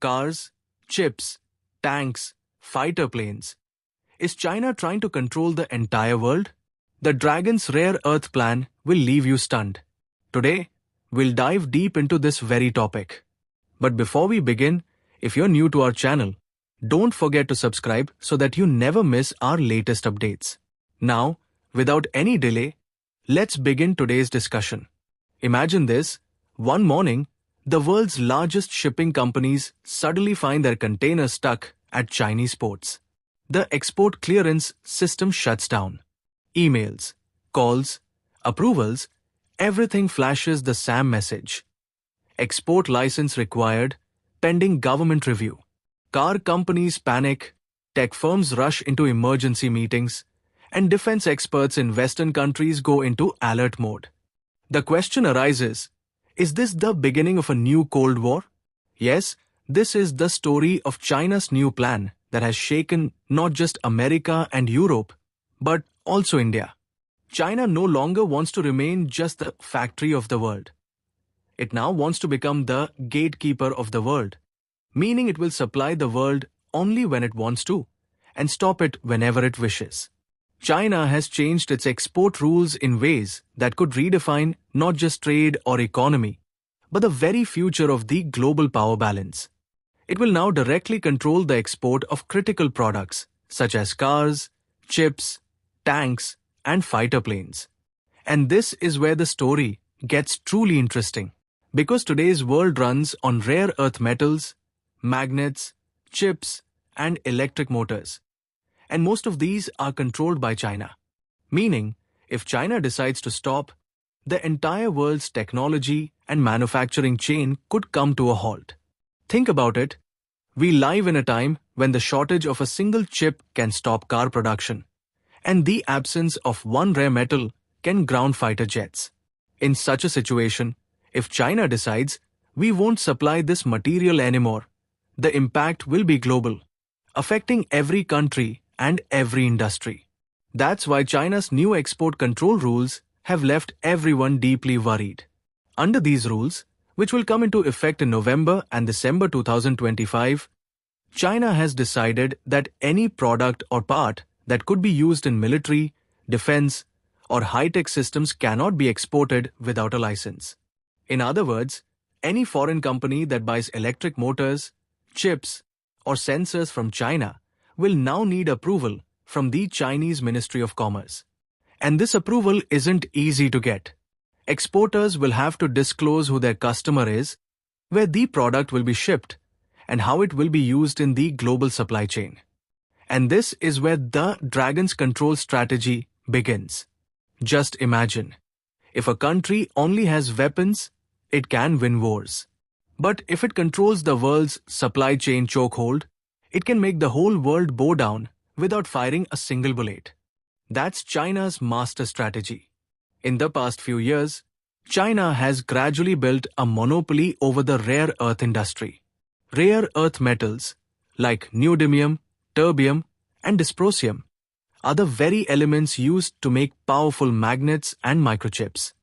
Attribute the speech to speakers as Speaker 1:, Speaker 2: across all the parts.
Speaker 1: cars, chips, tanks, fighter planes. Is China trying to control the entire world? The Dragon's rare earth plan will leave you stunned. Today, we'll dive deep into this very topic. But before we begin, if you're new to our channel, don't forget to subscribe so that you never miss our latest updates. Now, without any delay, let's begin today's discussion. Imagine this: one morning, the world's largest shipping companies suddenly find their containers stuck at Chinese ports. The export clearance system shuts down. Emails, calls, approvals, everything flashes the same message. Export license required, pending government review. Car companies panic, tech firms rush into emergency meetings, and defense experts in Western countries go into alert mode. The question arises, is this the beginning of a new Cold War? Yes, this is the story of China's new plan that has shaken not just America and Europe, but also India. China no longer wants to remain just the factory of the world. It now wants to become the gatekeeper of the world, meaning it will supply the world only when it wants to, and stop it whenever it wishes. China has changed its export rules in ways that could redefine not just trade or economy, but the very future of the global power balance. It will now directly control the export of critical products such as cars, chips, tanks, and fighter planes. And this is where the story gets truly interesting, because today's world runs on rare earth metals, magnets, chips, and electric motors. And most of these are controlled by China. Meaning, if China decides to stop, the entire world's technology and manufacturing chain could come to a halt. Think about it. We live in a time when the shortage of a single chip can stop car production, and the absence of one rare metal can ground fighter jets. In such a situation, if China decides we won't supply this material anymore, the impact will be global, affecting every country and every industry. That's why China's new export control rules have left everyone deeply worried. Under these rules, which will come into effect in November and December 2025, China has decided that any product or part that could be used in military, defense, or high-tech systems cannot be exported without a license. In other words, any foreign company that buys electric motors, chips, or sensors from China will now need approval from the Chinese Ministry of Commerce. And this approval isn't easy to get. Exporters will have to disclose who their customer is, where the product will be shipped, and how it will be used in the global supply chain. And this is where the Dragon's control strategy begins. Just imagine, if a country only has weapons, it can win wars. But if it controls the world's supply chain chokehold, it can make the whole world bow down without firing a single bullet. That's China's master strategy. In the past few years, China has gradually built a monopoly over the rare earth industry. Rare earth metals like neodymium, terbium, and dysprosium are the very elements used to make powerful magnets and microchips.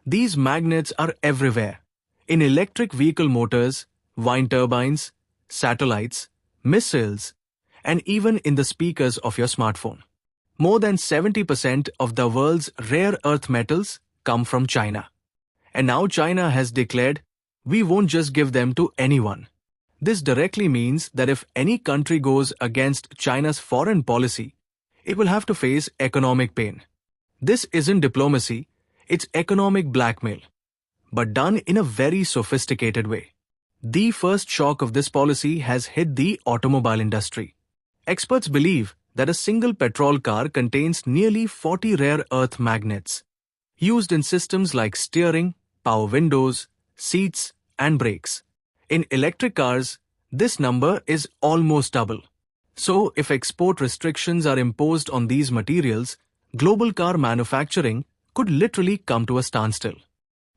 Speaker 1: These magnets are everywhere: in electric vehicle motors, wind turbines, satellites, missiles, and even in the speakers of your smartphone. More than 70% of the world's rare earth metals come from China. And now China has declared, we won't just give them to anyone. This directly means that if any country goes against China's foreign policy, it will have to face economic pain. This isn't diplomacy, it's economic blackmail, but done in a very sophisticated way. The first shock of this policy has hit the automobile industry. Experts believe that a single petrol car contains nearly 40 rare earth magnets, used in systems like steering, power windows, seats, and brakes. In electric cars, this number is almost double. So, if export restrictions are imposed on these materials, global car manufacturing could literally come to a standstill.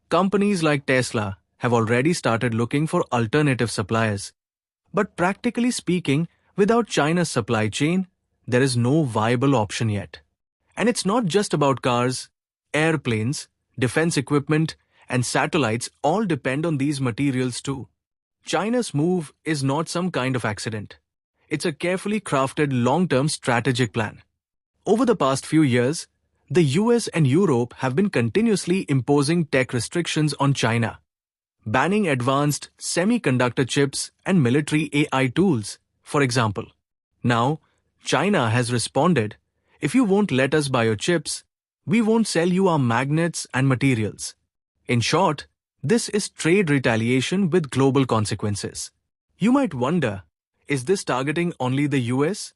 Speaker 1: Companies like Tesla have already started looking for alternative suppliers. But practically speaking, without China's supply chain, there is no viable option yet. And it's not just about cars. Airplanes, defense equipment, and satellites all depend on these materials too. China's move is not some kind of accident. It's a carefully crafted long-term strategic plan. Over the past few years, the US and Europe have been continuously imposing tech restrictions on China, banning advanced semiconductor chips and military AI tools, for example. Now, China has responded, if you won't let us buy your chips, we won't sell you our magnets and materials. In short, this is trade retaliation with global consequences. You might wonder, is this targeting only the US?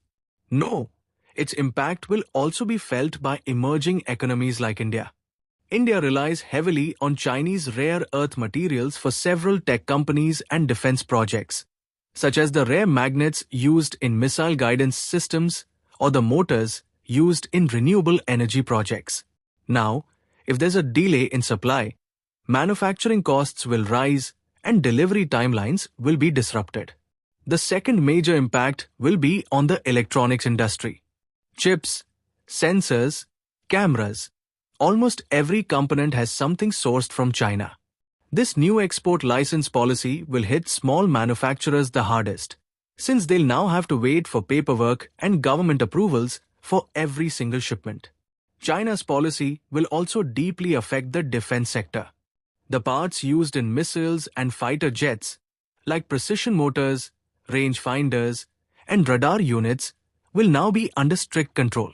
Speaker 1: No, its impact will also be felt by emerging economies like India. India relies heavily on Chinese rare earth materials for several tech companies and defense projects, such as the rare magnets used in missile guidance systems or the motors used in renewable energy projects. Now, if there's a delay in supply, manufacturing costs will rise and delivery timelines will be disrupted. The second major impact will be on the electronics industry. Chips, sensors, cameras. Almost every component has something sourced from China. This new export license policy will hit small manufacturers the hardest, since they'll now have to wait for paperwork and government approvals for every single shipment. China's policy will also deeply affect the defense sector. The parts used in missiles and fighter jets, like precision motors, rangefinders, and radar units, will now be under strict control.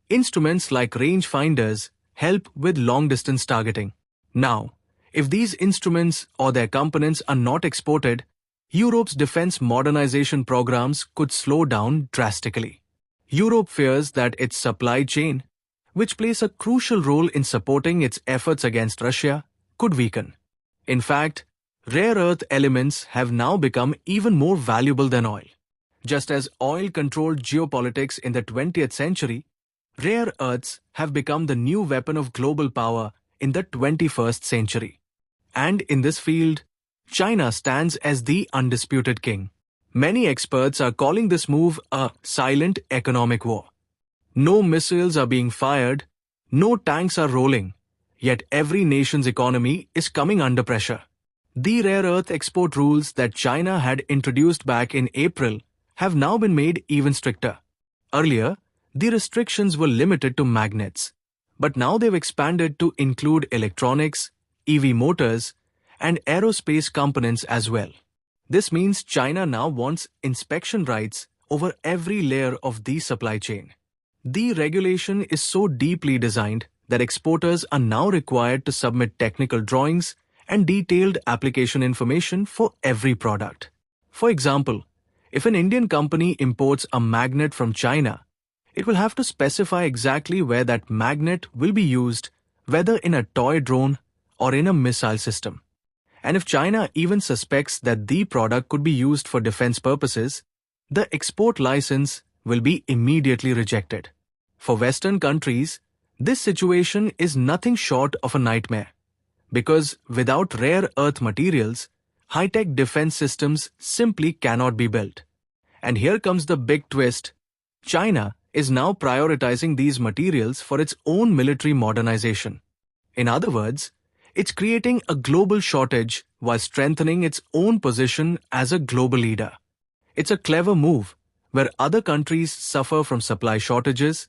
Speaker 1: Instruments like rangefinders help with long-distance targeting. Now, if these instruments or their components are not exported, Europe's defense modernization programs could slow down drastically. Europe fears that its supply chain, which plays a crucial role in supporting its efforts against Russia, could weaken. In fact, rare earth elements have now become even more valuable than oil. Just as oil controlled geopolitics in the 20th century, rare earths have become the new weapon of global power in the 21st century. And in this field, China stands as the undisputed king. Many experts are calling this move a silent economic war. No missiles are being fired, no tanks are rolling, yet every nation's economy is coming under pressure. The rare earth export rules that China had introduced back in April have now been made even stricter. Earlier, the restrictions were limited to magnets, but now they've expanded to include electronics, EV motors, and aerospace components as well. This means China now wants inspection rights over every layer of the supply chain. The regulation is so deeply designed that exporters are now required to submit technical drawings and detailed application information for every product. For example, if an Indian company imports a magnet from China, it will have to specify exactly where that magnet will be used, whether in a toy drone or in a missile system. And if China even suspects that the product could be used for defense purposes, the export license will be immediately rejected. For Western countries, this situation is nothing short of a nightmare, because without rare earth materials, high-tech defense systems simply cannot be built. And here comes the big twist. China is now prioritizing these materials for its own military modernization. In other words, it's creating a global shortage while strengthening its own position as a global leader. It's a clever move. Where other countries suffer from supply shortages,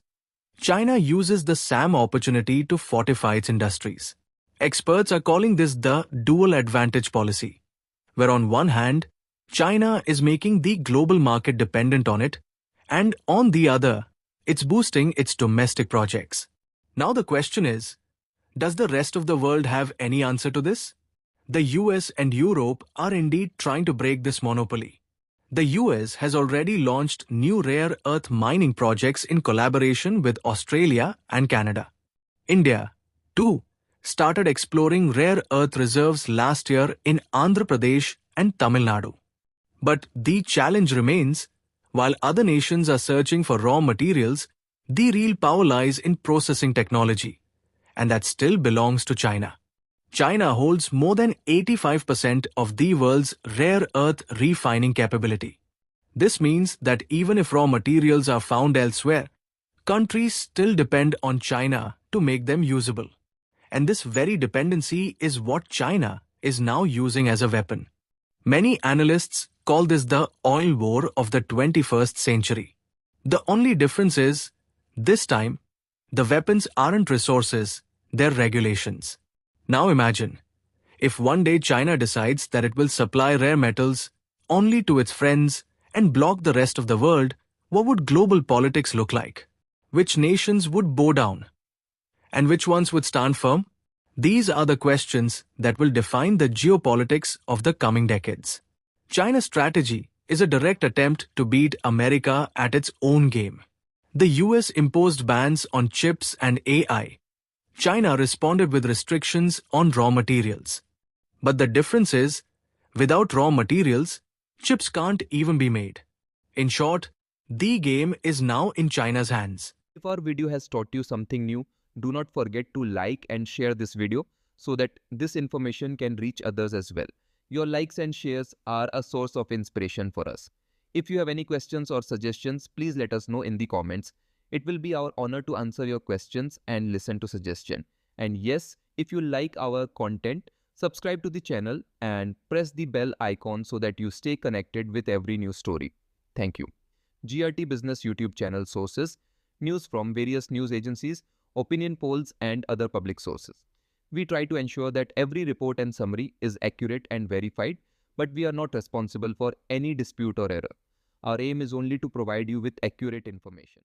Speaker 1: China uses the same opportunity to fortify its industries. Experts are calling this the dual advantage policy, where on one hand, China is making the global market dependent on it, and on the other, it's boosting its domestic projects. Now the question is, does the rest of the world have any answer to this? The US and Europe are indeed trying to break this monopoly. The US has already launched new rare earth mining projects in collaboration with Australia and Canada. India, too, started exploring rare earth reserves last year in Andhra Pradesh and Tamil Nadu. But the challenge remains, while other nations are searching for raw materials, the real power lies in processing technology, and that still belongs to China. China holds more than 85% of the world's rare earth refining capability. This means that even if raw materials are found elsewhere, countries still depend on China to make them usable. And this very dependency is what China is now using as a weapon. Many analysts call this the oil war of the 21st century. The only difference is, this time, the weapons aren't resources, they're regulations. Now imagine, if one day China decides that it will supply rare metals only to its friends and block the rest of the world, what would global politics look like? Which nations would bow down? And which ones would stand firm? These are the questions that will define the geopolitics of the coming decades. China's strategy is a direct attempt to beat America at its own game. The US imposed bans on chips and AI. China responded with restrictions on raw materials. But the difference is, without raw materials, chips can't even be made. In short, the game is now in China's hands.
Speaker 2: If our video has taught you something new, do not forget to like and share this video so that this information can reach others as well. Your likes and shares are a source of inspiration for us. If you have any questions or suggestions, please let us know in the comments. It will be our honor to answer your questions and listen to suggestions. And yes, if you like our content, subscribe to the channel and press the bell icon so that you stay connected with every new story. Thank you. GRT Business YouTube channel sources: news from various news agencies, opinion polls and other public sources. We try to ensure that every report and summary is accurate and verified, but we are not responsible for any dispute or error. Our aim is only to provide you with accurate information.